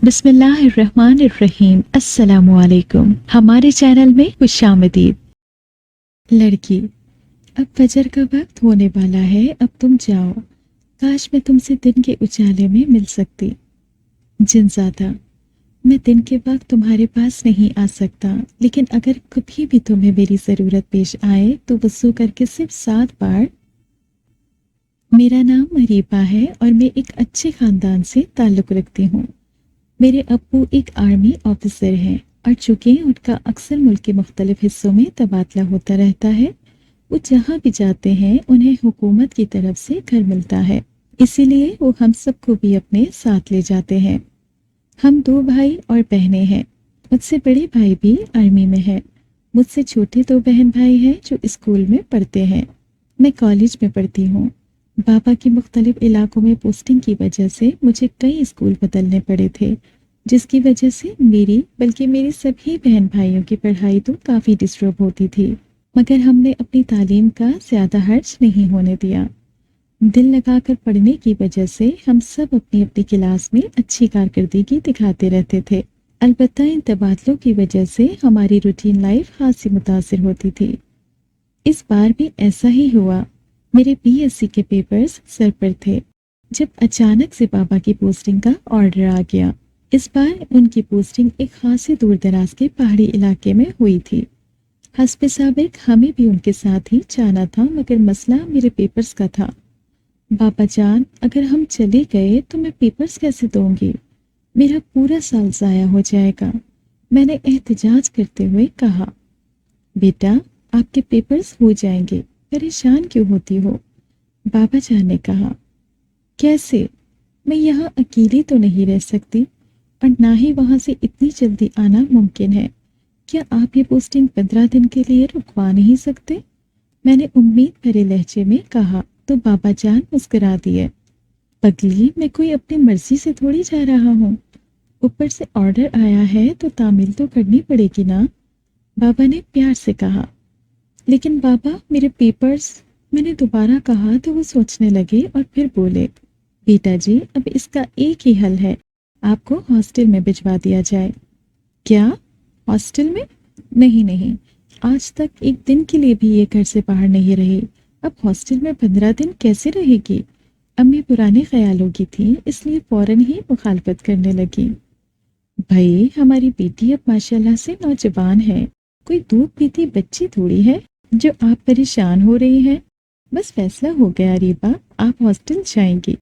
بسم اللہ الرحمن الرحیم۔ السلام علیکم۔ ہمارے چینل میں خوش آمدید۔ لڑکی، اب فجر کا وقت ہونے والا ہے، اب تم جاؤ۔ کاش میں تم سے دن کے اجالے میں مل سکتی۔ جنزادہ، میں دن کے وقت تمہارے پاس نہیں آ سکتا، لیکن اگر کبھی بھی تمہیں میری ضرورت پیش آئے تو وضو کر کے صرف 7 بار۔ میرا نام اریبہ ہے اور میں ایک اچھے خاندان سے تعلق رکھتی ہوں۔ میرے ابو ایک آرمی آفیسر ہیں اور چونکہ ان کا اکثر ملک کے مختلف حصوں میں تبادلہ ہوتا رہتا ہے، وہ جہاں بھی جاتے ہیں انہیں حکومت کی طرف سے گھر ملتا ہے، اسی لیے وہ ہم سب کو بھی اپنے ساتھ لے جاتے ہیں۔ ہم 2 بھائی اور بہنیں ہیں۔ مجھ سے بڑے بھائی بھی آرمی میں ہے۔ مجھ سے چھوٹے 2 بہن بھائی ہیں جو اسکول میں پڑھتے ہیں۔ میں کالج میں پڑھتی ہوں۔ بابا کی مختلف علاقوں میں پوسٹنگ کی وجہ سے مجھے کئی اسکول بدلنے پڑے تھے، جس کی وجہ سے میری بلکہ میرے سبھی بہن بھائیوں کی پڑھائی تو کافی ڈسٹرب ہوتی تھی، مگر ہم نے اپنی تعلیم کا زیادہ خرچ نہیں ہونے دیا۔ دل لگا کر پڑھنے کی وجہ سے ہم سب اپنی اپنی کلاس میں اچھی کارکردگی دکھاتے رہتے تھے۔ البتہ ان تبادلوں کی وجہ سے ہماری روٹین لائف خاصی متاثر ہوتی تھی۔ اس بار بھی ایسا ہی ہوا۔ میرے BSc کے پیپرز سر پر تھے جب اچانک سے بابا کی پوسٹنگ کا آرڈر آ گیا۔ اس بار ان کی پوسٹنگ ایک خاصی دور دراز کے پہاڑی علاقے میں ہوئی تھی۔ حسب سابق ہمیں بھی ان کے ساتھ ہی جانا تھا، مگر مسئلہ میرے پیپرز کا تھا۔ بابا جان، اگر ہم چلے گئے تو میں پیپرز کیسے دوں گی؟ میرا پورا سال ضائع ہو جائے گا۔ میں نے احتجاج کرتے ہوئے کہا، بیٹا آپ کے پیپرز ہو جائیں گے، پریشان کیوں ہوتی ہو؟ بابا جان نے کہا، کیسے؟ میں یہاں اکیلی تو نہیں رہ سکتی اور نہ ہی وہاں سے اتنی جلدی آنا ممکن ہے۔ کیا آپ یہ پوسٹنگ 15 دن کے لیے رکوا نہیں سکتے؟ میں نے امید بھرے لہجے میں کہا تو بابا جان مسکرا دیے۔ پگلی، میں کوئی اپنی مرضی سے تھوڑی جا رہا ہوں، اوپر سے آرڈر آیا ہے تو تعمیل تو کرنی پڑے گی نا، بابا نے پیار سے کہا۔ لیکن بابا میرے پیپرز، میں نے دوبارہ کہا تو وہ سوچنے لگے اور پھر بولے، بیٹا جی اب اس کا ایک ہی حل ہے، آپ کو ہاسٹل میں بھجوا دیا جائے۔ کیا ہاسٹل میں؟ نہیں، آج تک ایک دن کے لیے بھی یہ گھر سے باہر نہیں رہی، اب ہاسٹل میں 15 دن کیسے رہے گی؟ امی پرانے خیالوں کی تھی، اس لیے فوراً ہی مخالفت کرنے لگی۔ بھائی ہماری بیٹی اب ماشاءاللہ سے نوجوان ہے، کوئی دودھ پیتی بچی تھوڑی ہے جو آپ پریشان ہو رہی ہیں۔ بس فیصلہ ہو گیا ریبا، آپ ہاسٹل جائیں گی،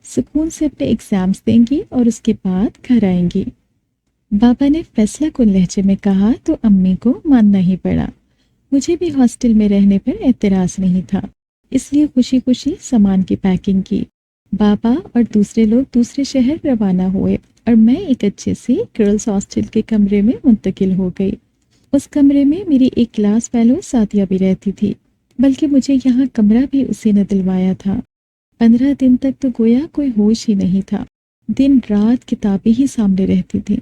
سکون سے اپنے ایگزامز دیں گی اور اس کے بعد گھر آئیں گی۔ بابا نے فیصلہ کن لہجے میں کہا تو امی کو ماننا ہی پڑا۔ مجھے بھی ہاسٹل میں رہنے پر اعتراض نہیں تھا، اس لیے خوشی خوشی سامان کی پیکنگ کی۔ بابا اور دوسرے لوگ دوسرے شہر روانہ ہوئے اور میں ایک اچھے سے گرلز ہاسٹل کے کمرے میں منتقل ہو گئی۔ اس کمرے میں میری ایک کلاس فیلو ساتھیہ بھی رہتی تھی، بلکہ مجھے یہاں کمرہ بھی اسی نے دلوایا تھا۔ 15 دن تک تو گویا کوئی ہوش ہی نہیں تھا، دن رات کتابیں ہی سامنے رہتی تھی۔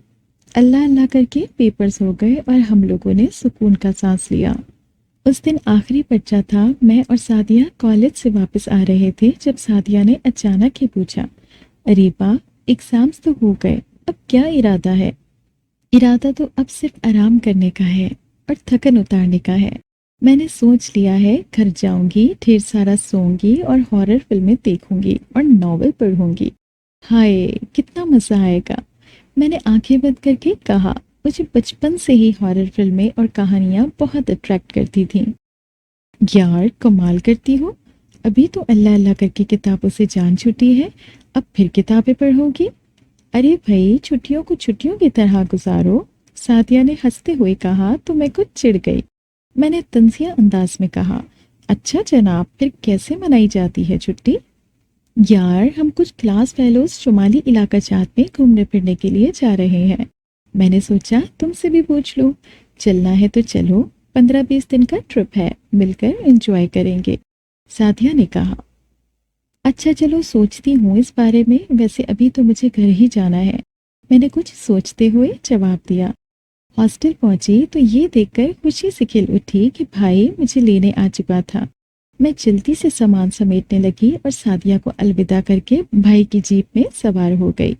اللہ اللہ کر کے پیپرز ہو گئے اور ہم لوگوں نے سکون کا سانس لیا۔ اس دن آخری پرچہ تھا، میں اور سعدیہ کالج سے واپس آ رہے تھے جب سعدیہ نے اچانک ہی پوچھا، اریبہ ایگزامز تو ہو گئے، اب کیا ارادہ ہے؟ ارادہ تو اب صرف آرام کرنے کا ہے اور تھکن اتارنے کا ہے۔ میں نے سوچ لیا ہے گھر جاؤں گی، ڈھیر سارا سوؤں گی اور ہارر فلمیں دیکھوں گی اور ناول پڑھوں گی۔ ہائے کتنا مزہ آئے گا! میں نے آنکھیں بند کر کے کہا، مجھے بچپن سے ہی ہارر فلمیں اور کہانیاں بہت اٹریکٹ کرتی تھیں۔ یار کمال کرتی ہو، ابھی تو اللہ اللہ کر کے کتابوں سے جان چھٹی ہے، اب پھر کتابیں پڑھو گی؟ ارے بھائی چھٹیوں کو چھٹیوں کی طرح گزارو، سعدیہ نے ہنستے ہوئے کہا تو میں کچھ چڑ گئی۔ میں نے طنزیہ انداز میں کہا، اچھا جناب پھر کیسے منائی جاتی ہے چھٹی؟ یار ہم کچھ کلاس فیلوز شمالی علاقہ جات میں گھومنے پھرنے کے لیے جا رہے ہیں، میں نے سوچا تم سے بھی پوچھ لوں، چلنا ہے تو چلو، 15-20 دن کا ٹرپ ہے، مل کر انجوائے کریں گے، سعدیہ نے کہا۔ اچھا چلو سوچتی ہوں اس بارے میں، ویسے ابھی تو مجھے گھر ہی جانا ہے، میں نے کچھ سوچتے ہوئے جواب دیا۔ ہاسٹل پہنچی تو یہ دیکھ کر خوشی سے کھل اٹھی کہ بھائی مجھے لینے آ چکا تھا۔ میں جلدی سے سامان سمیٹنے لگی اور سعدیہ کو الوداع کر کے بھائی کی جیپ میں سوار ہو گئی۔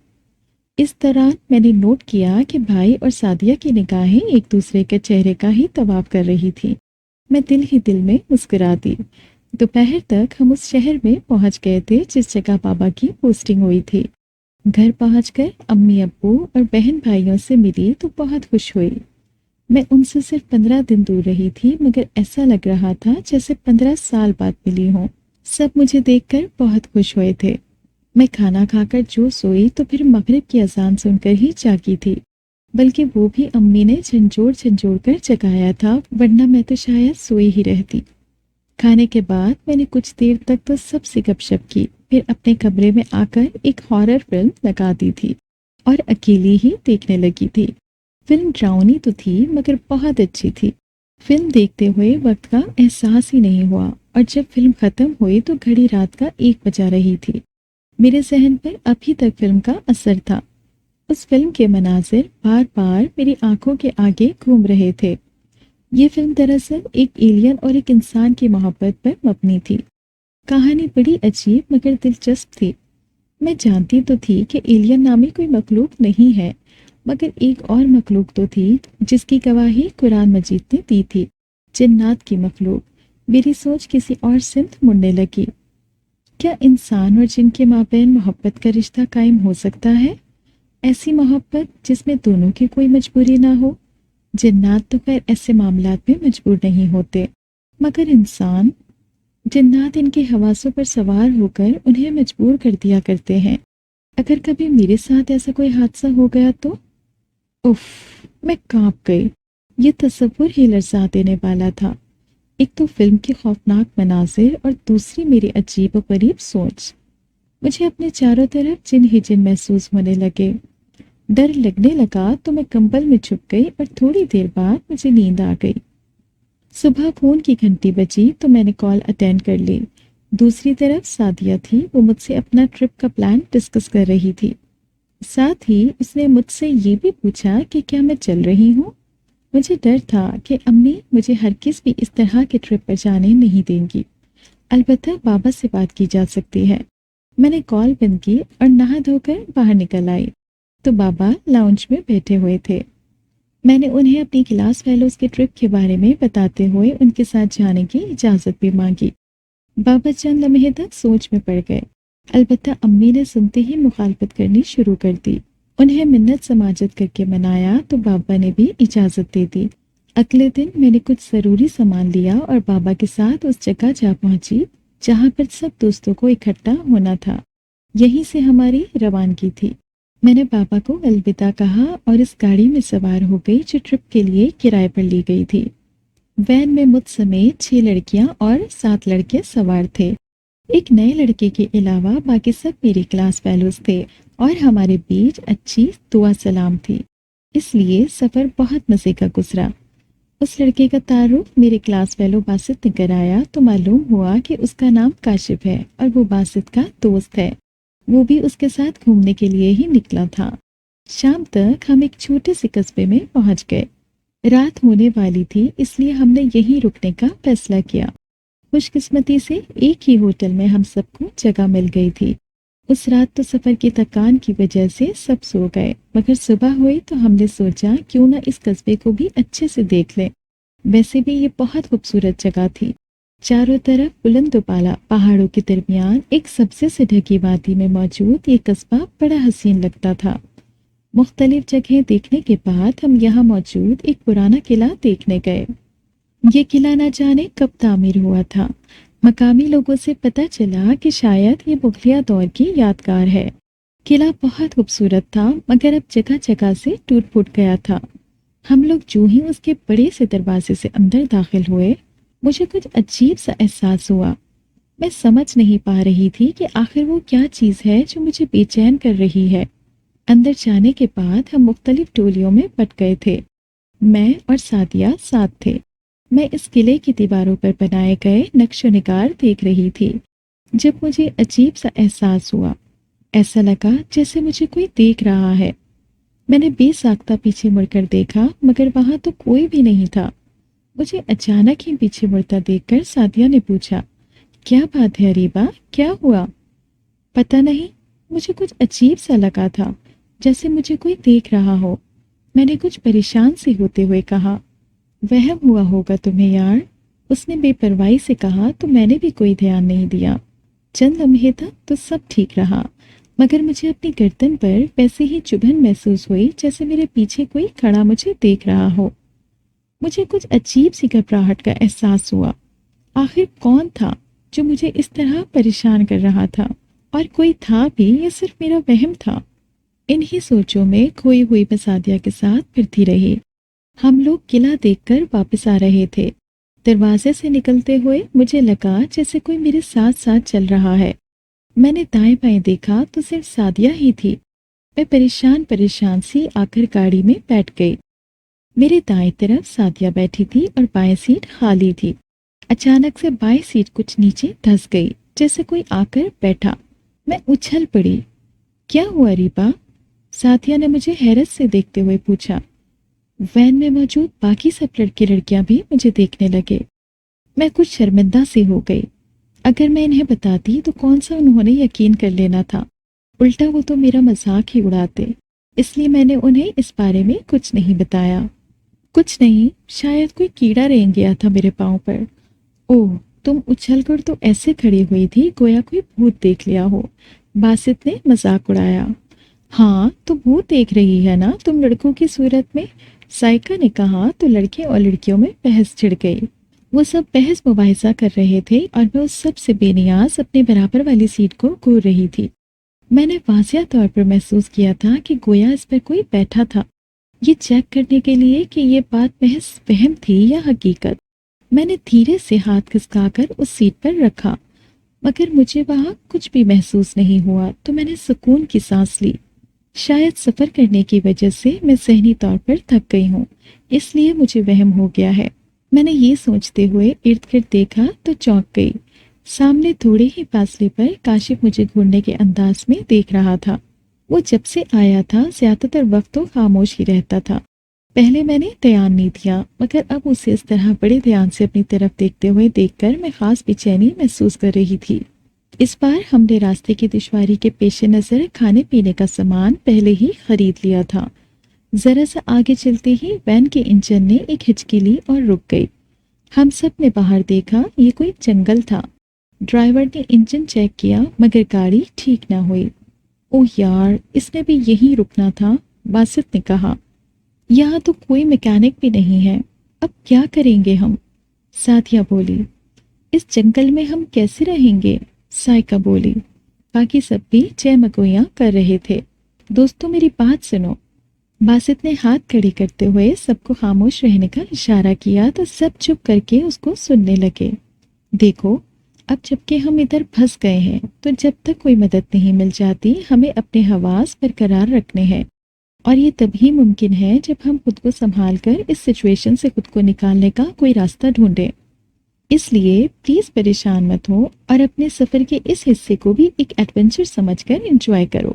اس دوران میں نے نوٹ کیا کہ بھائی اور سعدیہ کی نگاہیں ایک دوسرے کے چہرے کا ہی طواف کر رہی تھی۔ میں دل ہی دل میں مسکرا دی۔ دوپہر تک ہم اس شہر میں پہنچ گئے تھے جس جگہ بابا کی پوسٹنگ ہوئی تھی۔ گھر پہنچ کر امی ابو اور بہن بھائیوں سے ملی تو بہت خوش ہوئی۔ میں ان سے صرف 15 دن دور رہی تھی، مگر ایسا لگ رہا تھا جیسے 15 سال بعد ملی ہوں۔ سب مجھے دیکھ کر بہت خوش ہوئے تھے۔ میں کھانا کھا کر جو سوئی تو پھر مغرب کی اذان سن کر ہی جاگی تھی، بلکہ وہ بھی امی نے جھنجھوڑ جھنجھوڑ کر جگایا تھا، ورنہ میں تو شاید سوئی ہی رہتی۔ کھانے کے بعد میں نے کچھ دیر تک تو سب سے گپ شپ کی، پھر اپنے کمرے میں آ کر ایک ہارر فلم لگا دی تھی اور اکیلی ہی دیکھنے لگی تھی۔ فلم ڈراؤنی تو تھی مگر بہت اچھی تھی۔ فلم دیکھتے ہوئے وقت کا احساس ہی نہیں ہوا، اور جب فلم ختم ہوئی تو گھڑی رات کا 1 بجا رہی تھی۔ میرے ذہن پر ابھی تک فلم کا اثر تھا۔ اس فلم کے مناظر بار بار میری آنکھوں کے آگے گھوم رہے تھے۔ یہ فلم دراصل ایک ایلین اور ایک انسان کی محبت پر مبنی تھی۔ کہانی بڑی عجیب مگر دلچسپ تھی۔ میں جانتی تو تھی کہ ایلین نامی کوئی مخلوق نہیں ہے، مگر ایک اور مخلوق تو تھی جس کی گواہی قرآن مجید نے دی تھی، جنات کی مخلوق۔ میری سوچ کسی اور سمت مڑنے لگی۔ کیا انسان اور جن کے مابین محبت کا رشتہ قائم ہو سکتا ہے؟ ایسی محبت جس میں دونوں کی کوئی مجبوری نہ ہو؟ جنات تو خیر ایسے معاملات میں مجبور نہیں ہوتے، مگر انسان، جنات ان کے حواسوں پر سوار ہو کر انہیں مجبور کر دیا کرتے ہیں۔ اگر کبھی میرے ساتھ ایسا کوئی حادثہ ہو گیا تو اف، میں کانپ گئی۔ یہ تصور ہی لرزا دینے والا تھا۔ ایک تو فلم کے خوفناک مناظر اور دوسری میری عجیب و غریب سوچ۔ مجھے اپنے چاروں طرف جن ہی جن محسوس ہونے لگے۔ ڈر لگنے لگا تو میں کمبل میں چھپ گئی اور تھوڑی دیر بعد مجھے نیند آ گئی۔ صبح فون کی گھنٹی بجی تو میں نے کال اٹینڈ کر لی۔ دوسری طرف سعدیہ تھی، وہ مجھ سے اپنا ٹرپ کا پلان ڈسکس کر رہی تھی۔ ساتھ ہی اس نے مجھ سے یہ بھی پوچھا کہ کیا میں چل رہی ہوں۔ مجھے ڈر تھا کہ امی مجھے ہرگز بھی اس طرح کے ٹرپ پر جانے نہیں دیں گی، البتہ بابا سے بات کی جا سکتی ہے۔ میں نے کال بند کی اور نہا دھو کر باہر نکل آئی تو بابا لاؤنج میں بیٹھے ہوئے تھے۔ میں نے انہیں اپنی کلاس فیلوز کے ٹرپ کے بارے میں بتاتے ہوئے ان کے ساتھ جانے کی اجازت بھی مانگی۔ بابا چند لمحے تک سوچ میں پڑ گئے، البتہ امی نے سنتے ہی مخالفت کرنی شروع کر دی۔ انہیں منت سماجت کر کے منایا تو بابا نے بھی اجازت دے دی۔ اگلے دن میں نے کچھ ضروری سامان لیا اور بابا کے ساتھ اس جگہ جا پہنچی جہاں پر سب دوستوں کو اکٹھا ہونا تھا۔ یہیں سے ہماری روانگی تھی۔ میں نے بابا کو الوداع کہا اور اس گاڑی میں سوار ہو گئی جو ٹرپ کے لیے کرائے پر لی گئی تھی۔ وین میں مجھ سمیت 6 لڑکیاں اور 7 لڑکے سوار تھے۔ ایک نئے لڑکے کے علاوہ باقی سب میری کلاس فیلوز تھے اور ہمارے بیچ اچھی دعا سلام تھی، اس لیے سفر بہت مزے کا گزرا۔ اس لڑکے کا تعارف میرے کلاس فیلو باسط نے کرایا تو معلوم ہوا کہ اس کا نام کاشف ہے اور وہ باسط کا دوست ہے۔ وہ بھی اس کے ساتھ گھومنے کے لیے ہی نکلا تھا۔ شام تک ہم ایک چھوٹے سے قصبے میں پہنچ گئے۔ رات ہونے والی تھی، اس لیے ہم نے یہیں رکنے کا فیصلہ کیا۔ خوش قسمتی سے ایک ہی ہوٹل میں ہم سب کو جگہ مل گئی تھی۔ اس رات تو سفر کی تھکان کی وجہ سے سب سو گئے، مگر صبح ہوئی تو ہم نے سوچا کیوں نہ اس قصبے کو بھی اچھے سے دیکھ لیں۔ ویسے بھی یہ بہت خوبصورت جگہ تھی۔ چاروں طرف بلند و بالا پہاڑوں کے درمیان ایک سبزے سے ڈھکی وادی میں موجود یہ قصبہ بڑا حسین لگتا تھا۔ مختلف جگہیں دیکھنے کے بعد ہم یہاں موجود ایک پرانا قلعہ دیکھنے گئے۔ یہ قلعہ نہ جانے کب تعمیر ہوا تھا۔ مقامی لوگوں سے پتہ چلا کہ شاید یہ مغلیہ دور کی یادگار ہے۔ قلعہ بہت خوبصورت تھا مگر اب جگہ جگہ سے ٹوٹ پھوٹ گیا تھا۔ ہم لوگ جو ہی اس کے بڑے سے دروازے سے اندر داخل ہوئے، مجھے کچھ عجیب سا احساس ہوا۔ میں سمجھ نہیں پا رہی تھی کہ آخر وہ کیا چیز ہے جو مجھے بے چین کر رہی ہے۔ اندر جانے کے بعد ہم مختلف ٹولیوں میں بٹ گئے تھے۔ میں اور سعدیہ ساتھ تھے۔ میں اس قلعے کی دیواروں پر بنائے گئے نقش و نگار دیکھ رہی تھی جب مجھے عجیب سا احساس ہوا۔ ایسا لگا جیسے مجھے کوئی دیکھ رہا ہے۔ میں نے بے ساختہ پیچھے مڑ کر دیکھا مگر وہاں تو کوئی بھی نہیں تھا۔ مجھے اچانک ہی پیچھے مڑتا دیکھ کر سعدیہ نے پوچھا، کیا بات ہے اریبہ، کیا ہوا؟ پتہ نہیں، مجھے کچھ عجیب سا لگا تھا جیسے مجھے کوئی دیکھ رہا ہو۔ میں نے کچھ پریشان سے ہوتے ہوئے کہا، وہم ہوا ہوگا تمہیں یار۔ اس نے بے پرواہی سے کہا تو میں نے بھی کوئی دھیان نہیں دیا۔ چند لمحے تک تو سب ٹھیک رہا، مگر مجھے اپنی گردن پر ویسے ہی چبھن محسوس ہوئی جیسے میرے پیچھے کوئی کھڑا مجھے دیکھ رہا ہو۔ مجھے کچھ عجیب سی گھبراہٹ کا احساس ہوا۔ آخر کون تھا جو مجھے اس طرح پریشان کر رہا تھا؟ اور کوئی تھا بھی یا صرف میرا وہم تھا؟ انہی سوچوں میں کھوئی ہوئی میں سعدیہ کے ساتھ پھرتی رہی۔ ہم لوگ قلعہ دیکھ کر واپس آ رہے تھے۔ دروازے سے نکلتے ہوئے مجھے لگا جیسے کوئی میرے ساتھ ساتھ چل رہا ہے۔ میں نے دائیں بائیں دیکھا تو صرف سعدیہ ہی تھی۔ میں پریشان سی آ کر گاڑی میں بیٹھ گئی۔ میرے دائیں طرف سعدیہ بیٹھی تھی اور بائیں سیٹ خالی تھی۔ اچانک سے بائیں سیٹ کچھ نیچے دھس گئی، جیسے کوئی آ کر بیٹھا۔ میں اچھل پڑی۔ کیا ہوا ریبا؟ سعدیہ نے مجھے حیرت سے دیکھتے ہوئے پوچھا۔ وین میں موجود باقی سب لڑکے لڑکیاں بھی مجھے دیکھنے لگے۔ میں کچھ شرمندہ سی ہو گئی۔ اگر میں انہیں بتاتی تو کون سا انہوں نے یقین کر لینا تھا، الٹا وہ تو میرا مذاق ہی اڑاتے۔ اس لیے میں نے انہیں اس بارے میں کچھ نہیں بتایا۔ کچھ نہیں، شاید کوئی کیڑا رینگ گیا تھا میرے پاؤں پر۔ اوہ، تم اچھل کر تو ایسے کھڑی ہوئی تھی گویا کوئی بھوت دیکھ لیا ہو، باسط نے مذاق اڑایا۔ ہاں تو بھوت دیکھ رہی ہے نا تم لڑکوں کی صورت میں، سائقہ نے کہا تو لڑکے اور لڑکیوں میں بحث چھڑ گئی۔ وہ سب بحث مباحثہ کر رہے تھے اور میں اس سب سے بے نیاز اپنے برابر والی سیٹ کو گھور رہی تھی۔ میں نے واضح طور پر محسوس کیا تھا کہ گویا اس پر کوئی بیٹھا تھا، یہ چیک کرنے کے لیے کہ یہ بات محض وہم تھی یا حقیقت۔ میں نے دھیرے سے ہاتھ کھسکا کر اس سیٹ پر رکھا، مگر مجھے وہاں کچھ بھی محسوس نہیں ہوا تو میں نے سکون کی سانس لی۔ شاید سفر کرنے کی وجہ سے میں ذہنی طور پر تھک گئی ہوں، اس لیے مجھے وہم ہو گیا ہے۔ میں نے یہ سوچتے ہوئے ارد گرد دیکھا تو چونک گئی۔ سامنے تھوڑے ہی فاصلے پر کاشف مجھے گھورنے کے انداز میں دیکھ رہا تھا۔ وہ جب سے آیا تھا زیادہ تر وقت تو خاموش ہی رہتا تھا۔ پہلے میں نے دھیان نہیں دیا، مگر اب اسے اس طرح بڑے دھیان سے اپنی طرف دیکھتے ہوئے دیکھ کر میں خاص بے چینی محسوس کر رہی تھی۔ اس بار ہم نے راستے کی دشواری کے پیش نظر کھانے پینے کا سامان پہلے ہی خرید لیا تھا۔ ذرا سا آگے چلتے ہی وین کے انجن نے ایک ہچکی لی اور رک گئی۔ ہم سب نے باہر دیکھا، یہ کوئی جنگل تھا۔ ڈرائیور نے انجن چیک کیا مگر گاڑی ٹھیک نہ ہوئی۔ اوہ یار، اس نے بھی یہیں رکنا تھا، باسط نے کہا۔ یہاں تو کوئی میکینک بھی نہیں ہے، اب کیا کریں گے ہم؟ سعدیہ بولی۔ اس جنگل میں ہم کیسے رہیں گے؟ سائقہ بولی۔ باقی سب بھی چہمگوئیاں کر رہے تھے۔ دوستو میری بات سنو۔ باسط نے ہاتھ کھڑے کرتے ہوئے سب کو خاموش رہنے کا اشارہ کیا تو سب چپ کر کے اس کو سننے لگے۔ دیکھو، اب جب کہ ہم ادھر پھنس گئے ہیں تو جب تک کوئی مدد نہیں مل جاتی ہمیں اپنے حواس برقرار رکھنے ہیں، اور یہ تبھی ممکن ہے جب ہم خود کو سنبھال کر اس سچویشن سے خود کو نکالنے کا کوئی راستہ ڈھونڈیں۔ اس لیے پلیز پریشان مت ہو اور اپنے سفر کے اس حصے کو بھی ایک ایڈونچر سمجھ کر انجوائے کرو۔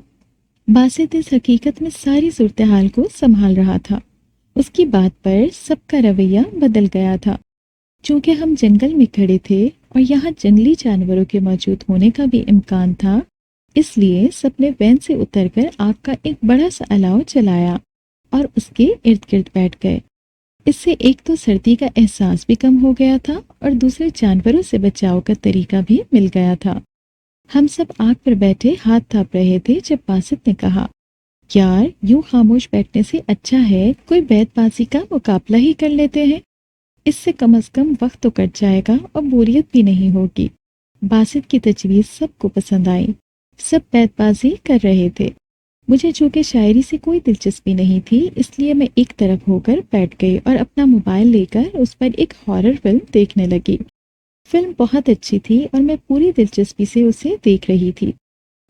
باسط اس حقیقت میں ساری صورتحال کو سنبھال رہا تھا۔ اس کی بات پر سب کا رویہ بدل گیا تھا۔ چونکہ ہم جنگل میں کھڑے تھے اور یہاں جنگلی جانوروں کے موجود ہونے کا بھی امکان تھا، اس لیے سب نے وین سے اتر کر آگ کا ایک بڑا سا الاؤ جلایا اور اس کے ارد گرد بیٹھ گئے۔ اس سے ایک تو سردی کا احساس بھی کم ہو گیا تھا اور دوسرے جانوروں سے بچاؤ کا طریقہ بھی مل گیا تھا۔ ہم سب آگ پر بیٹھے ہاتھ تھاپ رہے تھے جب باسط نے کہا، یار یوں خاموش بیٹھنے سے اچھا ہے کوئی بیت بازی کا مقابلہ ہی کر لیتے ہیں، اس سے کم از کم وقت تو کٹ جائے گا اور بوریت بھی نہیں ہوگی۔ باسط کی تجویز سب کو پسند آئی۔ سب بیت بازی کر رہے تھے۔ مجھے چونکہ شاعری سے کوئی دلچسپی نہیں تھی، اس لیے میں ایک طرف ہو کر بیٹھ گئی اور اپنا موبائل لے کر اس پر ایک ہارر فلم دیکھنے لگی۔ فلم بہت اچھی تھی اور میں پوری دلچسپی سے اسے دیکھ رہی تھی۔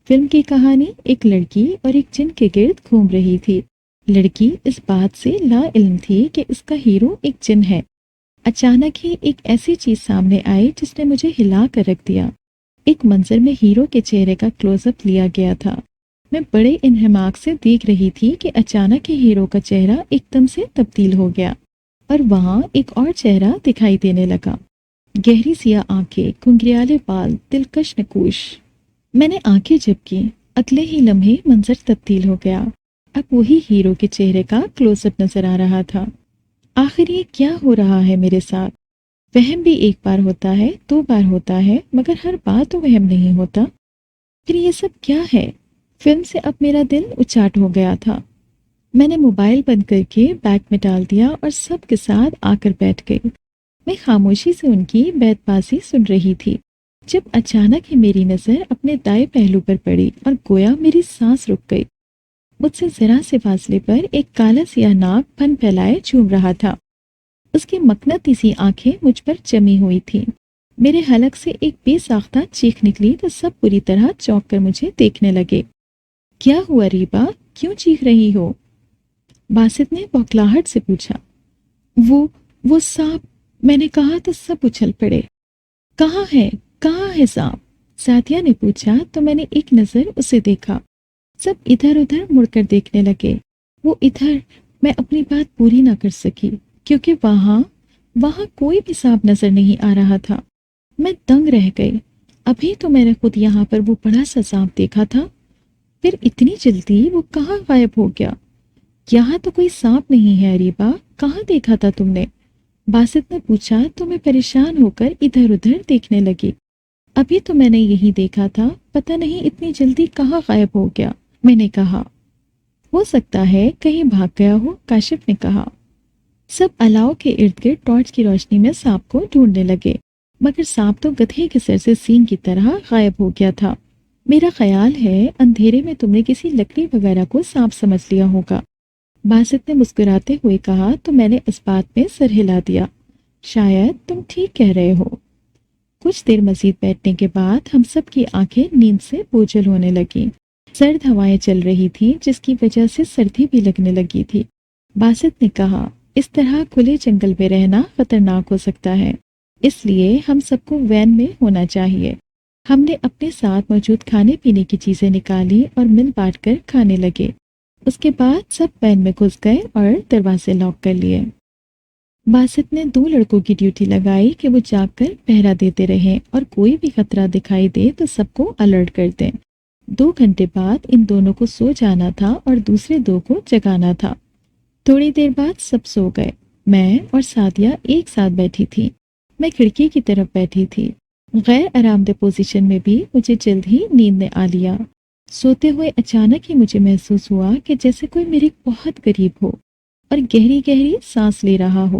فلم کی کہانی ایک لڑکی اور ایک جن کے گرد گھوم رہی تھی۔ لڑکی اس بات سے لا علم تھی کہ اس کا ہیرو ایک جن ہے۔ اچانک ہی ایک ایسی چیز سامنے آئی جس نے مجھے ہلا کر رکھ دیا۔ ایک منظر میں ہیرو کے چہرے کا کلوز اپ لیا گیا تھا۔ میں بڑے انہماک سے دیکھ رہی تھی کہ اچانک ہی ہیرو کا چہرہ ایک دم سے تبدیل ہو گیا اور وہاں ایک اور چہرہ دکھائی دینے لگا۔ گہری سیاہ آنکھیں، گھنگریالے بال، دلکش نقوش۔ میں نے آنکھیں جھپکی، اگلے ہی لمحے منظر تبدیل ہو گیا۔ اب وہی ہیرو کے چہرے کا کلوز اپ نظر آ رہا تھا۔ آخر یہ کیا ہو رہا ہے میرے ساتھ؟ وہم بھی ایک بار ہوتا ہے، 2 بار ہوتا ہے، مگر ہر بار تو وہم نہیں ہوتا۔ پھر یہ سب کیا ہے؟ فلم سے اب میرا دل اچاٹ ہو گیا تھا۔ میں نے موبائل بند کر کے بیگ میں ڈال دیا اور سب کے ساتھ آ کر بیٹھ گئی۔ میں خاموشی سے ان کی بیت بازی سن رہی تھی جب اچانک ہی میری نظر اپنے دائیں پہلو پر پڑی اور گویا میری سانس رک گئی۔ مجھ سے ذرا سے فاصلے پر ایک کالا سیاہ ناگ پن پھیلائے چوم رہا تھا۔ اس کی مقناطیسی آنکھیں مجھ پر جمی ہوئی تھیں۔ میرے حلق سے ایک بے ساختہ چیخ نکلی تو سب پوری طرح چونک کر مجھے دیکھنے لگے۔ کیا ہوا ریبا؟ کیوں چیخ رہی ہو؟ باسط نے بوکھلاہٹ سے پوچھا۔ وہ سانپ، میں نے کہا تو سب اچھل پڑے۔ کہاں ہے سانپ؟ ساتھیہ نے پوچھا تو میں نے ایک نظر اسے دیکھا۔ سب ادھر ادھر مڑ کر دیکھنے لگے۔ وہ ادھر، میں اپنی بات پوری نہ کر سکی کیونکہ وہاں کوئی بھی سانپ نظر نہیں آ رہا تھا۔ میں دنگ رہ گئی۔ ابھی تو میں نے خود یہاں پر وہ بڑا سا سانپ دیکھا تھا، پھر اتنی جلدی وہ کہاں غائب ہو گیا؟ یہاں تو کوئی سانپ نہیں ہے ریبا، کہاں دیکھا تھا تم نے؟ باسط نے پوچھا تو میں پریشان ہو کر ادھر ادھر دیکھنے لگی۔ ابھی تو میں نے یہی دیکھا تھا، پتہ نہیں اتنی جلدی کہاں غائب ہو گیا، میں نے کہا۔ ہو سکتا ہے کہیں بھاگ گیا ہو، کاشف نے کہا۔ سب الاؤ کے ارد گرد ٹارچ کی روشنی میں سانپ کو ڈھونڈنے لگے، مگر سانپ تو گدھے کے سر سے سینگ کی طرح غائب ہو گیا تھا۔ میرا خیال ہے اندھیرے میں تم نے کسی لکڑی وغیرہ کو سانپ سمجھ لیا ہوگا، باسط نے مسکراتے ہوئے کہا تو میں نے اس بات میں سر ہلا دیا۔ شاید تم ٹھیک کہہ رہے ہو۔ کچھ دیر مزید بیٹھنے کے بعد ہم سب کی آنکھیں نیند سے بوجھل ہونے لگیں۔ سرد ہوائیں چل رہی تھی جس کی وجہ سے سردی بھی لگنے لگی تھی۔ باسط نے کہا، اس طرح کھلے جنگل میں رہنا خطرناک ہو سکتا ہے، اس لیے ہم سب کو وین میں ہونا چاہیے۔ ہم نے اپنے ساتھ موجود کھانے پینے کی چیزیں نکالی اور مل بانٹ کر کھانے لگے۔ اس کے بعد سب وین میں گھس گئے اور دروازے لاک کر لیے۔ باسط نے 2 لڑکوں کی ڈیوٹی لگائی کہ وہ جاگ کر پہرا دیتے رہیں اور کوئی بھی خطرہ دکھائی دے تو سب کو الرٹ کر دیں۔ 2 گھنٹے بعد ان دونوں کو سو جانا تھا اور دوسرے 2 کو جگانا تھا۔ تھوڑی دیر بعد سب سو گئے۔ میں اور سعدیہ ایک ساتھ بیٹھی تھی۔ میں کھڑکی کی طرف بیٹھی تھی۔ غیر آرام دہ پوزیشن میں بھی مجھے جلد ہی نیند نے آ لیا۔ سوتے ہوئے اچانک ہی مجھے محسوس ہوا کہ جیسے کوئی میرے بہت قریب ہو اور گہری گہری سانس لے رہا ہو۔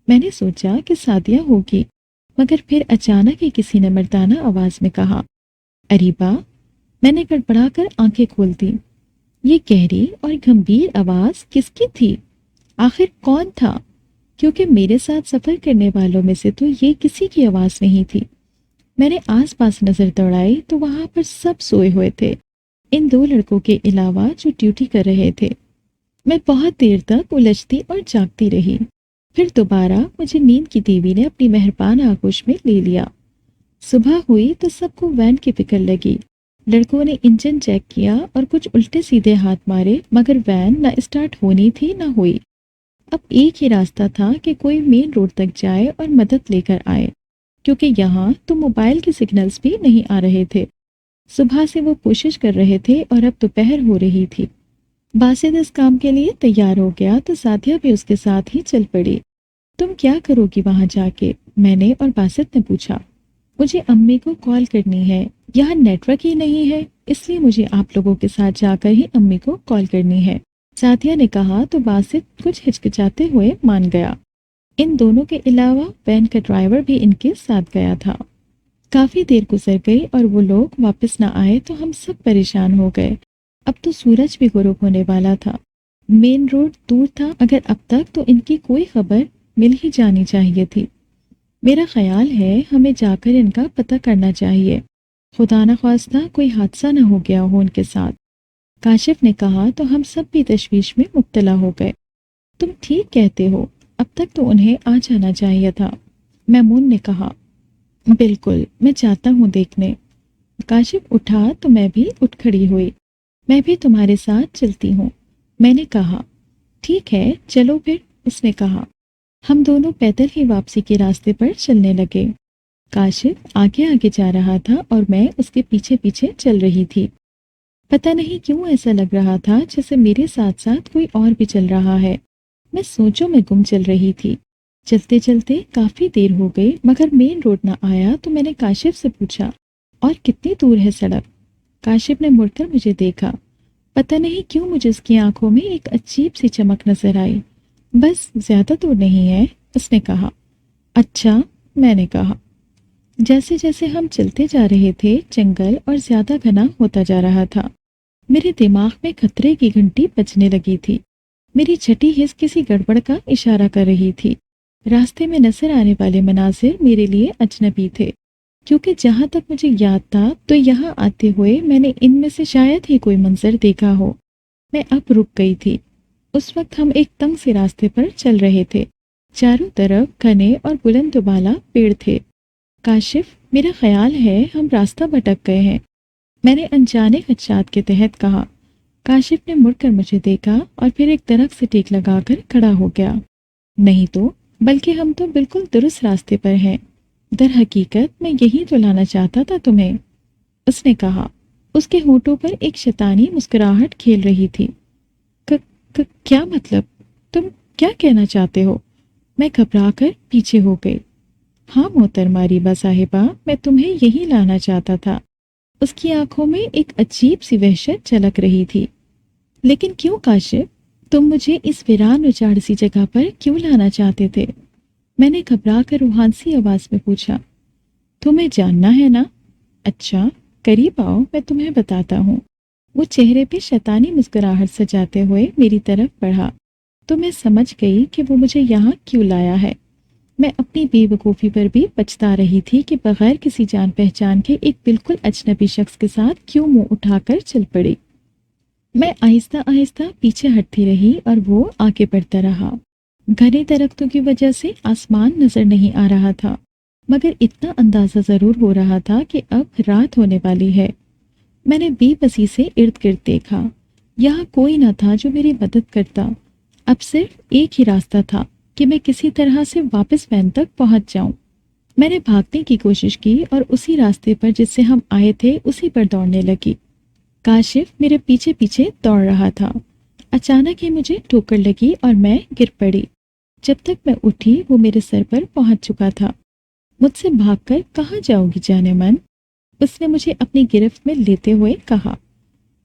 میں نے سوچا کہ سعدیہ ہوگی، مگر پھر اچانک ہی کسی نے مردانہ آواز میں کہا، اریبا۔ میں نے گڑبڑا کر آنکھیں کھول دی۔ یہ گہری اور گمبھیر آواز کس کی تھی؟ آخر کون تھا؟ کیونکہ میرے ساتھ سفر کرنے والوں میں سے تو یہ کسی کی آواز نہیں تھی۔ میں نے آس پاس نظر دوڑائی تو وہاں پر سب سوئے ہوئے تھے، ان 2 لڑکوں کے علاوہ جو ڈیوٹی کر رہے تھے۔ میں بہت دیر تک الجھتی اور جاگتی رہی۔ پھر دوبارہ مجھے نیند کی دیوی نے اپنی مہربان آغوش میں لے لیا۔ صبح ہوئی تو سب کو وین کی فکر لگی۔ لڑکوں نے انجن چیک کیا اور کچھ الٹے سیدھے ہاتھ مارے، مگر وین نہ اسٹارٹ ہونی تھی نہ ہوئی۔ اب ایک ہی راستہ تھا کہ کوئی مین روڈ تک جائے اور مدد لے کر آئے، کیونکہ یہاں تو موبائل کے سگنلز بھی نہیں آ رہے تھے۔ صبح سے وہ کوشش کر رہے تھے اور اب دوپہر ہو رہی تھی۔ باسط اس کام کے لیے تیار ہو گیا تو ساتھیہ بھی اس کے ساتھ ہی چل پڑی۔ تم کیا کرو گی وہاں جا کے؟ میں نے اور باسط نے پوچھا۔ مجھے امی کو کال کرنی ہے، یہاں نیٹ ورک ہی نہیں ہے، اس لیے مجھے آپ لوگوں کے ساتھ جا کر ہی امی کو کال کرنی ہے، ساتھیہ نے کہا تو باسط کچھ ہچکچاتے ہوئے مان گیا۔ ان دونوں کے علاوہ وین کا ڈرائیور بھی ان کے ساتھ گیا تھا۔ کافی دیر گزر گئی اور وہ لوگ واپس نہ آئے تو ہم سب پریشان ہو گئے۔ اب تو سورج بھی غروب ہونے والا تھا۔ مین روڈ دور تھا، اگر اب تک تو ان کی کوئی خبر مل ہی جانی چاہیے تھی۔ میرا خیال ہے ہمیں جا کر ان کا پتہ کرنا چاہیے، خدا نخواستہ کوئی حادثہ نہ ہو گیا ہو ان کے ساتھ، کاشف نے کہا تو ہم سب بھی تشویش میں مبتلا ہو گئے۔ تم ٹھیک کہتے ہو، اب تک تو انہیں آ جانا چاہیے تھا، میمون نے کہا۔ بالکل، میں چاہتا ہوں دیکھنے۔ کاشف اٹھا تو میں بھی اٹھ کھڑی ہوئی۔ میں بھی تمہارے ساتھ چلتی ہوں، میں نے کہا۔ ٹھیک ہے چلو پھر، اس نے کہا۔ ہم دونوں پیدل ہی واپسی کے راستے پر چلنے لگے۔ کاشف آگے آگے جا رہا تھا اور میں اس کے پیچھے پیچھے چل رہی تھی۔ پتہ نہیں کیوں ایسا لگ رہا تھا جیسے میرے ساتھ ساتھ کوئی اور بھی چل رہا ہے۔ میں سوچوں میں گم چل رہی تھی۔ چلتے چلتے کافی دیر ہو گئی مگر مین روڈ نہ آیا تو میں نے کاشف سے پوچھا، اور کتنی دور ہے سڑک؟ کاشف نے مڑ کر مجھے دیکھا۔ پتہ نہیں کیوں مجھے اس کی آنکھوں میں ایک عجیب سی چمک نظر آئی۔ بس زیادہ دور نہیں ہے، اس نے کہا۔ اچھا، میں نے کہا۔ جیسے جیسے ہم چلتے جا رہے تھے جنگل اور زیادہ گھنا ہوتا جا رہا تھا۔ میرے دماغ میں خطرے کی گھنٹی بجنے لگی تھی۔ میری چھٹی حس کسی گڑبڑ کا اشارہ کر رہی تھی۔ راستے میں نظر آنے والے مناظر میرے لیے اجنبی تھے، کیونکہ جہاں تک مجھے یاد تھا تو یہاں آتے ہوئے میں نے ان میں سے شاید ہی کوئی منظر دیکھا ہو۔ میں اب رک گئی تھی۔ اس وقت ہم ایک تنگ سے راستے پر چل رہے تھے۔ چاروں طرف گھنے اور بلند و بالا پیڑ تھے۔ کاشف، میرا خیال ہے ہم راستہ بھٹک گئے ہیں، میں نے انجانے خدشات کے تحت کہا۔ کاشف نے مڑ کر مجھے دیکھا اور پھر ایک درخت سے ٹیک لگا کر کھڑا ہو گیا۔ نہیں تو، بلکہ ہم تو بالکل درست راستے پر ہیں۔ در حقیقت میں یہی تو لانا چاہتا تھا تمہیں، اس نے کہا۔ اس کے ہونٹوں پر ایک شیطانی مسکراہٹ کھیل رہی تھی۔ کیا مطلب؟ تم کیا کہنا چاہتے ہو؟ میں گھبرا کر پیچھے ہو گئی۔ ہاں محترمہ ریبا صاحبہ، میں تمہیں یہی لانا چاہتا تھا۔ اس کی آنکھوں میں ایک عجیب سی وحشت جھلک رہی تھی۔ لیکن کیوں کاشف؟ تم مجھے اس ویران اجاڑ سی جگہ پر کیوں لانا چاہتے تھے؟ میں نے گھبرا کر روحانسی آواز میں پوچھا۔ تمہیں جاننا ہے نا؟ اچھا، قریب آؤ، میں تمہیں بتاتا ہوں۔ وہ چہرے پہ شیطانی مسکراہٹ سجاتے ہوئے میری طرف بڑھا تو میں سمجھ گئی کہ وہ مجھے یہاں کیوں لایا ہے۔ میں اپنی بے وقوفی پر بھی پچھتا رہی تھی کہ بغیر کسی جان پہچان کے ایک بالکل اجنبی شخص کے ساتھ کیوں منہ اٹھا کر چل پڑی۔ میں آہستہ آہستہ پیچھے ہٹتی رہی اور وہ آگے بڑھتا رہا۔ گھنے درختوں کی وجہ سے آسمان نظر نہیں آ رہا تھا، مگر اتنا اندازہ ضرور ہو رہا تھا کہ اب رات ہونے والی ہے۔ میں نے بے بسی سے ارد گرد دیکھا۔ یہاں کوئی نہ تھا جو میری مدد کرتا۔ اب صرف ایک ہی راستہ تھا کہ میں کسی طرح سے واپس وین تک پہنچ جاؤں۔ میں نے بھاگنے کی کوشش کی اور اسی راستے پر جس سے ہم آئے تھے اسی پر دوڑنے لگی۔ کاشف میرے پیچھے پیچھے دوڑ رہا تھا۔ اچانک ہی مجھے ٹھوکر لگی اور میں گر پڑی۔ جب تک میں اٹھی وہ میرے سر پر پہنچ چکا تھا۔ مجھ سے بھاگ کر کہاں جاؤ گی جانے من؟ اس نے مجھے اپنی گرفت میں لیتے ہوئے کہا۔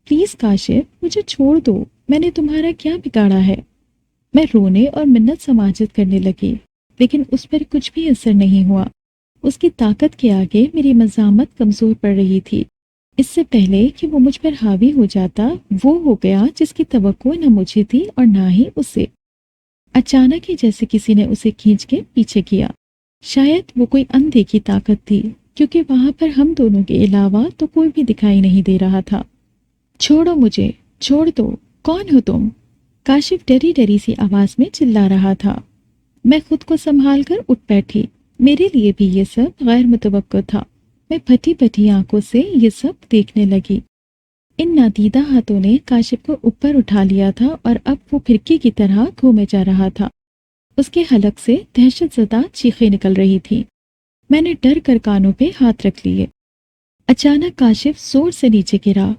پلیز کاشف، مجھے چھوڑ دو، میں نے تمہارا کیا بگاڑا ہے؟ میں رونے اور منت سماجت کرنے لگی، لیکن اس پر کچھ بھی اثر نہیں ہوا۔ اس کی طاقت کے آگے میری مزاحمت کمزور پڑ رہی تھی۔ اس سے پہلے کہ وہ مجھ پر حاوی ہو جاتا، وہ ہو گیا جس کی توقع نہ مجھے تھی اور نہ ہی اسے۔ اچانک ہی جیسے کسی نے اسے کھینچ کے پیچھے کیا۔ شاید وہ کوئی اندیکھی طاقت تھی، کیونکہ وہاں پر ہم دونوں کے علاوہ تو کوئی بھی دکھائی نہیں دے رہا تھا۔ چھوڑو مجھے، چھوڑ دو، کون ہو تم؟ کاشف ڈری ڈری سی آواز میں چلا رہا تھا۔ میں خود کو سنبھال کر اٹھ بیٹھی۔ میرے لیے بھی یہ سب غیر متوقع تھا۔ میں پھٹی پھٹی آنکھوں سے یہ سب دیکھنے لگی۔ ان نادیدہ ہاتھوں نے کاشف کو اوپر اٹھا لیا تھا اور اب وہ پھرکی کی طرح گھومے جا رہا تھا۔ اس کے حلق سے دہشت زدہ چیخیں نکل رہی تھی۔ میں نے ڈر کر کانوں پہ ہاتھ رکھ لیے۔ اچانک کاشف زور سے نیچے گرا۔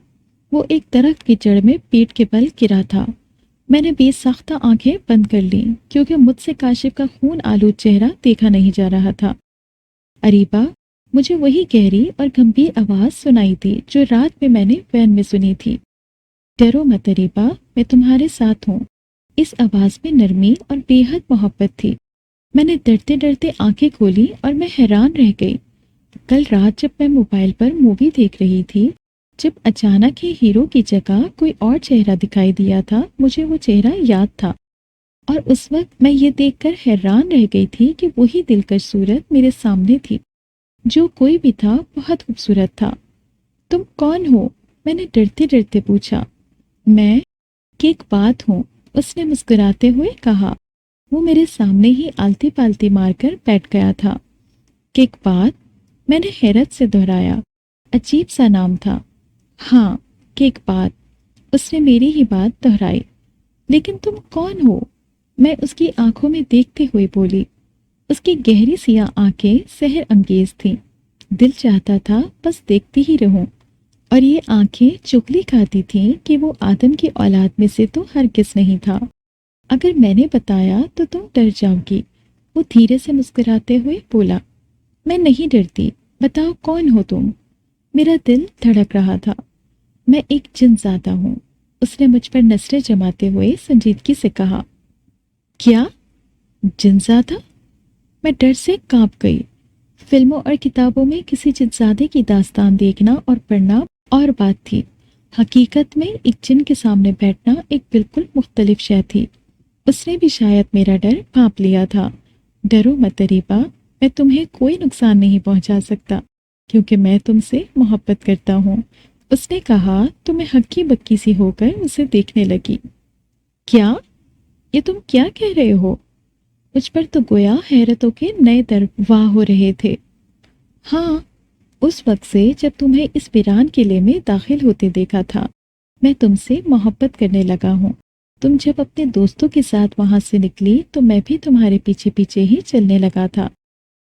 وہ ایک درخت کی جڑ میں پیٹ کے بل گرا تھا۔ میں نے بے ساختہ آنکھیں بند کر لیں کیونکہ مجھ سے کاشف کا خون آلود چہرہ دیکھا نہیں جا رہا تھا۔ اریبا، مجھے وہی گہری اور گمبھیر آواز سنائی تھی جو رات میں نے وین میں سنی تھی۔ ڈرو مت اریبا، میں تمہارے ساتھ ہوں۔ اس آواز میں نرمی اور بے حد محبت تھی۔ میں نے ڈرتے ڈرتے آنکھیں کھولی اور میں حیران رہ گئی۔ کل رات جب میں موبائل پر مووی دیکھ رہی تھی، جب اچانک ہی ہیرو کی جگہ کوئی اور چہرہ دکھائی دیا تھا، مجھے وہ چہرہ یاد تھا، اور اس وقت میں یہ دیکھ کر حیران رہ گئی تھی کہ وہی دلکش صورت میرے سامنے تھی۔ جو کوئی بھی تھا بہت خوبصورت تھا۔ تم کون ہو؟ میں نے ڈرتے ڈرتے پوچھا۔ میں کیک بات ہوں، اس نے مسکراتے ہوئے کہا۔ وہ میرے سامنے ہی آلتی پالتی مار کر بیٹھ گیا تھا۔ کیک بات؟ میں نے حیرت سے دہرایا۔ عجیب سا نام تھا۔ ہاں، کیک بات، اس نے میری ہی بات دہرائی۔ لیکن تم کون ہو؟ میں اس کی آنکھوں میں دیکھتے ہوئے بولی۔ اس کی گہری سیاہ آنکھیں سحر انگیز تھیں۔ دل چاہتا تھا بس دیکھتی ہی رہوں۔ اور یہ آنکھیں چغلی کھاتی تھیں کہ وہ آدم کی اولاد میں سے تو ہرگز نہیں تھا۔ اگر میں نے بتایا تو تم ڈر جاؤ گی۔ وہ دھیرے سے مسکراتے ہوئے بولا، میں نہیں ڈرتی، بتاؤ کون ہو تم؟ میرا دل دھڑک رہا تھا۔ میں ایک جن زادہ ہوں، اس نے مجھ پر نظریں جماتے ہوئے سنجیدگی سے کہا۔ کیا؟ جن زادہ؟ میں ڈر سے کانپ گئی۔ فلموں اور کتابوں میں کسی جنزادے کی داستان دیکھنا اور پڑھنا اور بات تھی، حقیقت میں ایک جن کے سامنے بیٹھنا ایک بالکل مختلف شے تھی۔ اس نے بھی شاید میرا ڈر بھانپ لیا تھا۔ ڈرو مت اریبہ، میں تمہیں کوئی نقصان نہیں پہنچا سکتا کیونکہ میں تم سے محبت کرتا ہوں، اس نے کہا تو میں ہکی بکی سی ہو کر اسے دیکھنے لگی۔ کیا؟ یہ تم کیا کہہ رہے ہو؟ مجھ پر تو گویا حیرتوں کے نئے در واہ ہو رہے تھے۔ ہاں، اس وقت سے جب تمہیں اس ویران قلعے میں داخل ہوتے دیکھا تھا میں تم سے محبت کرنے لگا ہوں۔ تم جب اپنے دوستوں کے ساتھ وہاں سے نکلی تو میں بھی تمہارے پیچھے پیچھے ہی چلنے لگا تھا۔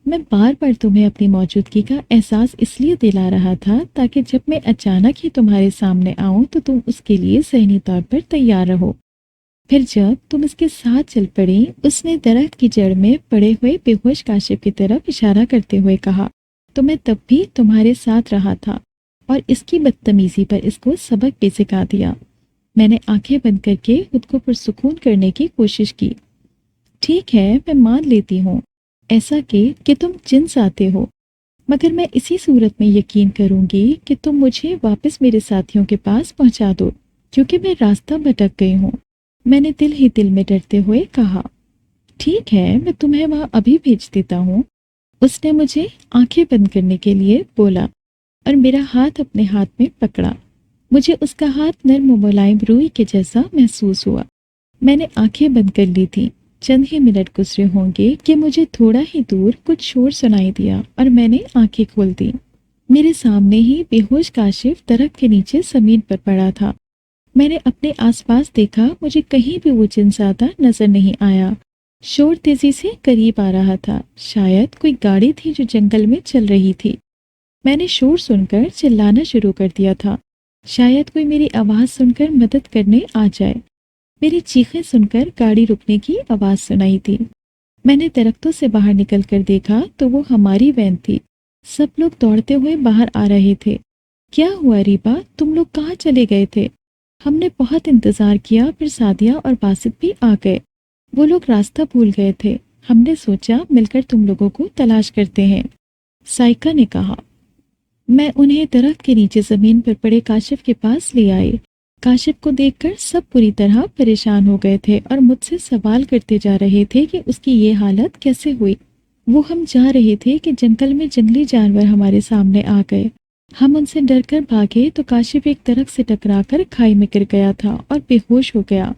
میں بار بار تمہیں اپنی موجودگی کا احساس اس لیے دلا رہا تھا تاکہ جب میں اچانک ہی تمہارے سامنے آؤں تو تم اس کے لیے ذہنی طور پر تیار رہو۔ پھر جب تم اس کے ساتھ چل پڑی، اس نے درخت کی جڑ میں پڑے ہوئے بے ہوش کاشف کی طرف اشارہ کرتے ہوئے کہا، تو میں تب بھی تمہارے ساتھ رہا تھا اور اس کی بدتمیزی پر اس کو سبق بھی سکھا دیا۔ میں نے آنکھیں بند کر کے خود کو پرسکون کرنے کی کوشش کی۔ ٹھیک ہے، میں مان لیتی ہوں ایسا کہ تم جنس آتے ہو، مگر میں اسی صورت میں یقین کروں گی کہ تم مجھے واپس میرے ساتھیوں کے پاس پہنچا دو کیونکہ میں راستہ بھٹک گئی ہوں، میں نے دل ہی دل میں ڈرتے ہوئے کہا۔ ٹھیک ہے، میں تمہیں وہاں ابھی بھیج دیتا ہوں، اس نے مجھے آنکھیں بند کرنے کے لیے بولا اور میرا ہاتھ اپنے ہاتھ میں پکڑا۔ مجھے اس کا ہاتھ نرم و ملائم روئی کے جیسا محسوس ہوا۔ میں نے آنکھیں بند کر لی تھی۔ چند ہی منٹ گزرے ہوں گے کہ مجھے تھوڑا ہی دور کچھ شور سنائی دیا اور میں نے آنکھیں کھول دی۔ میرے سامنے ہی بے ہوش کاشف درخت کے نیچے زمین پر پڑا تھا۔ میں نے اپنے آس پاس دیکھا، مجھے کہیں بھی وہ جن زادہ نظر نہیں آیا۔ شور تیزی سے قریب آ رہا تھا، شاید کوئی گاڑی تھی جو جنگل میں چل رہی تھی۔ میں نے شور سن کر چلانا شروع کر دیا تھا، شاید کوئی میری آواز سن کر مدد کرنے آ جائے۔ میری چیخیں سن کر گاڑی رکنے کی آواز سنائی تھی۔ میں نے درختوں سے باہر نکل کر دیکھا تو وہ ہماری وین تھی۔ سب لوگ دوڑتے ہوئے باہر آ رہے تھے۔ کیا ہوا ریبا، تم لوگ کہاں چلے گئے تھے؟ ہم نے بہت انتظار کیا، پھر سعدیہ اور باسط بھی آ گئے۔ وہ لوگ راستہ بھول گئے تھے، ہم نے سوچا مل کر تم لوگوں کو تلاش کرتے ہیں، سائکا نے کہا۔ میں انہیں درخت کے نیچے زمین پر پڑے کاشف کے پاس لے آئے۔ کاشف کو دیکھ کر سب پوری طرح پریشان ہو گئے تھے اور مجھ سے سوال کرتے جا رہے تھے کہ اس کی یہ حالت کیسے ہوئی۔ وہ ہم جا رہے تھے کہ جنگل میں جنگلی جانور ہمارے سامنے آ گئے۔ ہم ان سے ڈر کر بھاگے تو کاشف ایک درخت سے ٹکرا کر کھائی میں گر گیا تھا اور بے ہوش ہو گیا۔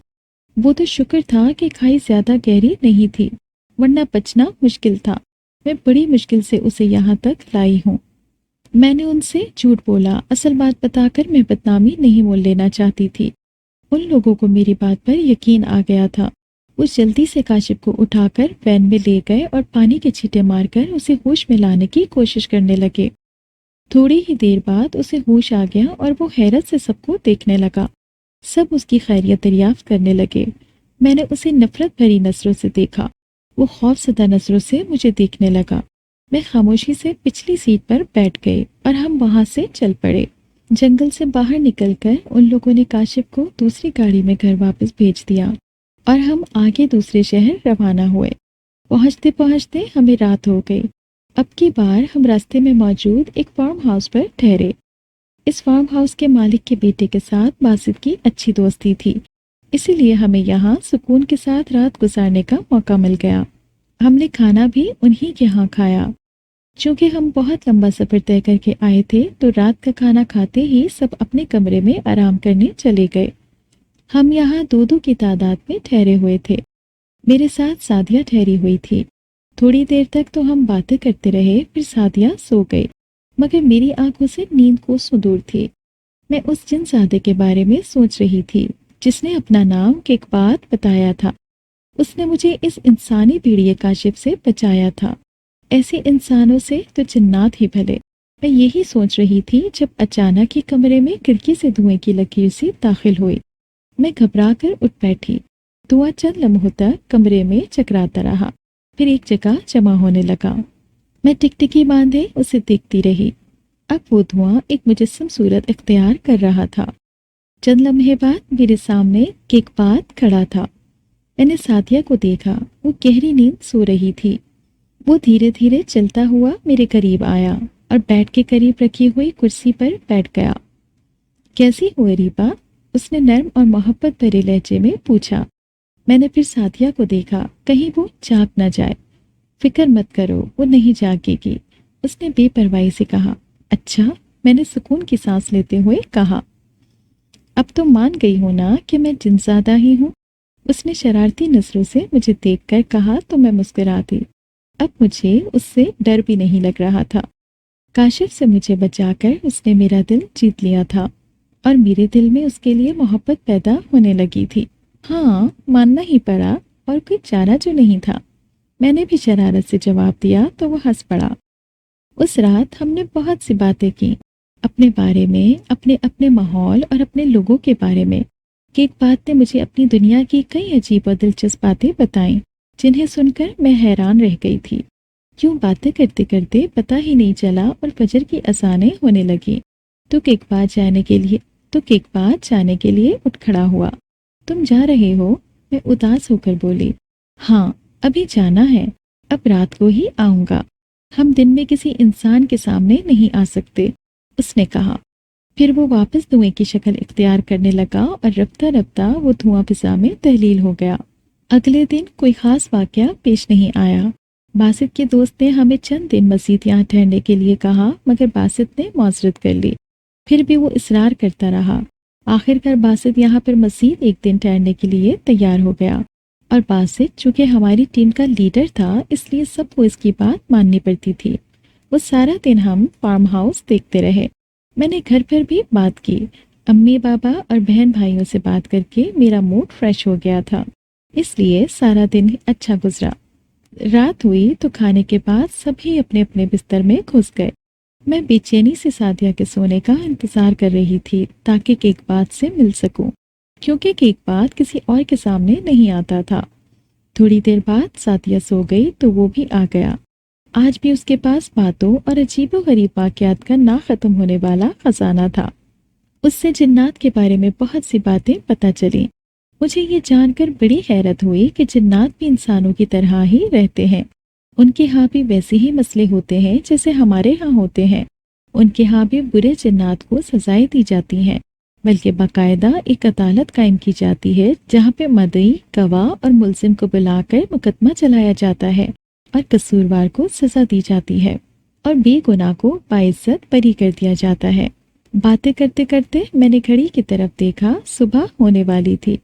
وہ تو شکر تھا کہ کھائی زیادہ گہری نہیں تھی، ورنہ بچنا مشکل تھا۔ میں بڑی مشکل سے اسے یہاں تک لائی ہوں۔ میں نے ان سے جھوٹ بولا، اصل بات بتا کر میں بدنامی نہیں مول لینا چاہتی تھی۔ ان لوگوں کو میری بات پر یقین آ گیا تھا۔ وہ جلدی سے کاشف کو اٹھا کر وین میں لے گئے اور پانی کے چھینٹے مار کر اسے ہوش میں لانے کی کوشش کرنے لگے۔ تھوڑی ہی دیر بعد اسے ہوش آ گیا اور وہ حیرت سے سب کو دیکھنے لگا۔ سب اس کی خیریت دریافت کرنے لگے۔ میں نے اسے نفرت بھری نظروں سے دیکھا۔ وہ خوف زدہ نظروں سے مجھے دیکھنے لگا۔ میں خاموشی سے پچھلی سیٹ پر بیٹھ گئی اور ہم وہاں سے چل پڑے۔ جنگل سے باہر نکل کر ان لوگوں نے کاشف کو دوسری گاڑی میں گھر واپس بھیج دیا اور ہم آگے دوسرے شہر روانہ ہوئے۔ پہنچتے پہنچتے ہمیں رات ہو گئی۔ اب کی بار ہم راستے میں موجود ایک فارم ہاؤس پر ٹھہرے۔ اس فارم ہاؤس کے مالک کے بیٹے کے ساتھ باسط کی اچھی دوستی تھی، اسی لیے ہمیں یہاں سکون کے ساتھ رات گزارنے کا موقع مل گیا۔ ہم نے کھانا بھی انہی کے ہاں کھایا۔ چونکہ ہم بہت لمبا سفر طے کر کے آئے تھے تو رات کا کھانا کھاتے ہی سب اپنے کمرے میں آرام کرنے چلے گئے۔ ہم یہاں دو کی تعداد میں ٹھہرے ہوئے تھے۔ میرے ساتھ سعدیہ ٹھہری ہوئی تھی۔ تھوڑی دیر تک تو ہم باتیں کرتے رہے، پھر سعدیہ سو گئی، مگر میری آنکھوں سے نیند کوسوں دور تھی۔ میں اس جن زادے کے بارے میں سوچ رہی تھی جس نے اپنا نام کیکبات بتایا تھا۔ اس نے مجھے اس انسانی بھیڑیے کاشف سے بچایا تھا۔ ایسے انسانوں سے تو جنات ہی بھلے۔ میں یہی سوچ رہی تھی جب اچانک ہی کمرے میں کھڑکی سے دھوئیں کی لکیر سی داخل ہوئی۔ میں گھبرا کر اٹھ بیٹھی۔ دھواں چند لمحوں تک کمرے میں چکراتا رہا، پھر ایک جگہ جمع ہونے لگا۔ میں ٹکٹکی باندھے اسے دیکھتی رہی۔ اب وہ دھواں ایک مجسم صورت اختیار کر رہا تھا۔ چند لمحے بعد میرے سامنے کیک بات کھڑا تھا۔ میں نے سعدیہ کو دیکھا، وہ گہری نیند سو رہی تھی۔ وہ دھیرے دھیرے چلتا ہوا میرے قریب آیا اور بیڈ کے قریب رکھی ہوئی کرسی پر بیٹھ گیا۔ کیسی ہو اریبہ؟ اس نے نرم اور محبت بھرے لہجے میں پوچھا۔ میں نے پھر سعدیہ کو دیکھا، کہیں وہ جاگ نہ جائے۔ فکر مت کرو، وہ نہیں جاگے گی، اس نے بے پرواہی سے کہا۔ اچھا، میں نے سکون کی سانس لیتے ہوئے کہا۔ اب تم مان گئی ہو نا کہ میں جنزادہ ہی ہوں؟ اس نے شرارتی نظروں سے مجھے دیکھ کر کہا تو میں مسکرا دی۔ اب مجھے اس سے ڈر بھی نہیں لگ رہا تھا۔ کاشف سے مجھے بچا کر اس نے میرا دل جیت لیا تھا اور میرے دل میں اس کے لیے محبت پیدا ہونے لگی تھی۔ ہاں، ماننا ہی پڑا، اور کوئی چارہ جو نہیں تھا۔ میں نے بھی شرارت سے جواب دیا تو وہ ہنس پڑا۔ اس رات ہم نے بہت سی باتیں کی، اپنے بارے میں، اپنے ماحول اور اپنے لوگوں کے بارے میں۔ ایک بات نے مجھے اپنی دنیا کی کئی عجیب اور دلچسپ باتیں بتائیں، جنہیں سن کر میں حیران رہ گئی تھی۔ کیوں باتیں کرتے کرتے پتہ ہی نہیں چلا اور فجر کی اذانیں ہونے لگی تو کیک بات جانے کے لیے اٹھ کھڑا ہوا۔ تم جا رہے ہو؟ میں اداس ہو کر بولی۔ ہاں، ابھی جانا ہے، اب رات کو ہی آؤں گا۔ ہم دن میں کسی انسان کے سامنے نہیں آ سکتے، اس نے کہا۔ پھر وہ واپس دھوئیں کی شکل اختیار کرنے لگا اور رفتہ رفتہ وہ دھواں فضا میں تحلیل ہو گیا۔ اگلے دن کوئی خاص واقعہ پیش نہیں آیا۔ باسط کے دوست نے ہمیں چند دن مزید یہاں ٹھہرنے کے لیے کہا، مگر باسط نے معذرت کر لی۔ پھر بھی وہ اصرار کرتا رہا۔ آخر کار باسط یہاں پر مزید ایک دن ٹھہرنے کے لیے تیار ہو گیا، اور باسط چونکہ ہماری ٹیم کا لیڈر تھا اس لیے سب کو اس کی بات ماننی پڑتی تھی۔ وہ سارا دن ہم فارم ہاؤس دیکھتے رہے۔ میں نے گھر پر بھی بات کی، امی بابا اور بہن بھائیوں سے بات کر کے میرا موڈ فریش ہو گیا تھا، اس لیے سارا دن اچھا گزرا۔ رات ہوئی تو کھانے کے بعد سبھی اپنے اپنے بستر میں گھس گئے۔ میں بے چینی سے سعدیہ کے سونے کا انتظار کر رہی تھی تاکہ کیک بات سے مل سکوں، کیونکہ کیک بات کسی اور کے سامنے نہیں آتا تھا۔ تھوڑی دیر بعد سعدیہ سو گئی تو وہ بھی آ گیا۔ آج بھی اس کے پاس باتوں اور عجیب و غریب واقعات کا نہ ختم ہونے والا خزانہ تھا۔ اس سے جنات کے بارے میں بہت سی باتیں پتہ چلیں۔ مجھے یہ جان کر بڑی حیرت ہوئی کہ جنات بھی انسانوں کی طرح ہی رہتے ہیں۔ ان کے ہاں بھی ویسے ہی مسئلے ہوتے ہیں جیسے ہمارے ہاں ہوتے ہیں۔ ان کے ہاں بھی برے جنات کو سزائیں دی جاتی ہیں، بلکہ باقاعدہ ایک عدالت قائم کی جاتی ہے جہاں پہ مدعی، گواہ اور ملزم کو بلا کر مقدمہ چلایا جاتا ہے اور قصوروار کو سزا دی جاتی ہے اور بے گناہ کو باعزت بری کر دیا جاتا ہے۔ باتیں کرتے کرتے میں نے گھڑی کی طرف دیکھا، صبح ہونے والی تھی۔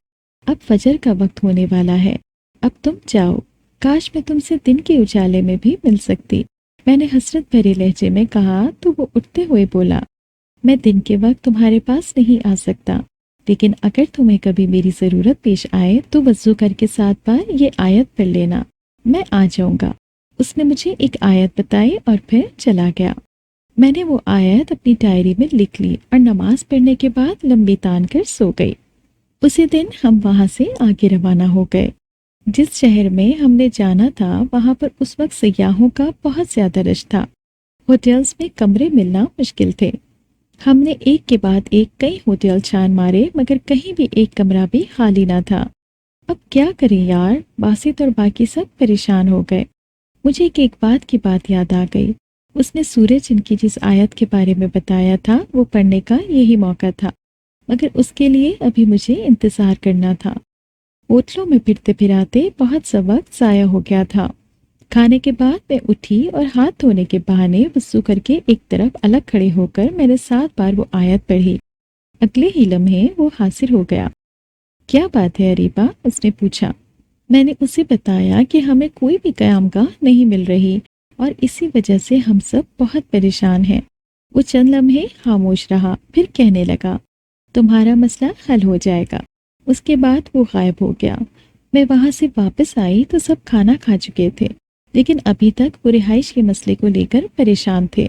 اب فجر کا وقت ہونے والا ہے، اب تم جاؤ، کاش میں تم سے دن کے اجالے میں بھی مل سکتی، میں نے حسرت بھرے لہجے میں کہا تو وہ اٹھتے ہوئے بولا، میں دن کے وقت تمہارے پاس نہیں آ سکتا، لیکن اگر تمہیں کبھی میری ضرورت پیش آئے تو وضو کر کے 7 بار یہ آیت پڑھ لینا، میں آ جاؤں گا۔ اس نے مجھے ایک آیت بتائی اور پھر چلا گیا۔ میں نے وہ آیت اپنی ڈائری میں لکھ لی اور نماز پڑھنے کے بعد لمبی تان کر سو گئی۔ اسی دن ہم وہاں سے آگے روانہ ہو گئے۔ جس شہر میں ہم نے جانا تھا وہاں پر اس وقت سیاحوں کا بہت زیادہ رش تھا۔ ہوٹلز میں کمرے ملنا مشکل تھے۔ ہم نے ایک کے بعد ایک کئی ہوٹل چھان مارے مگر کہیں بھی ایک کمرہ بھی خالی نہ تھا۔ اب کیا کریں یار، باسط اور باقی سب پریشان ہو گئے۔ مجھے ایک بات کی بات یاد آ گئی۔ اس نے سورج ان کی جس آیت کے بارے میں بتایا تھا وہ پڑھنے کا یہی موقع تھا، مگر اس کے لیے ابھی مجھے انتظار کرنا تھا۔ ہوٹلوں میں پھرتے پھراتے بہت سا وقت ضائع ہو گیا تھا۔ کھانے کے بعد میں اٹھی اور ہاتھ دھونے کے بہانے وضو کر کے ایک طرف الگ کھڑے ہو کر میں نے 7 بار وہ آیت پڑھی۔ اگلے ہی لمحے وہ حاضر ہو گیا۔ کیا بات ہے اریبہ؟ اس نے پوچھا۔ میں نے اسے بتایا کہ ہمیں کوئی بھی قیام گاہ نہیں مل رہی اور اسی وجہ سے ہم سب بہت پریشان ہیں۔ وہ چند لمحے خاموش رہا، پھر کہنے لگا، تمہارا مسئلہ حل ہو جائے گا۔ اس کے بعد وہ غائب ہو گیا۔ میں وہاں سے واپس آئی تو سب کھانا کھا چکے تھے، لیکن ابھی تک وہ رہائش کے مسئلے کو لے کر پریشان تھے۔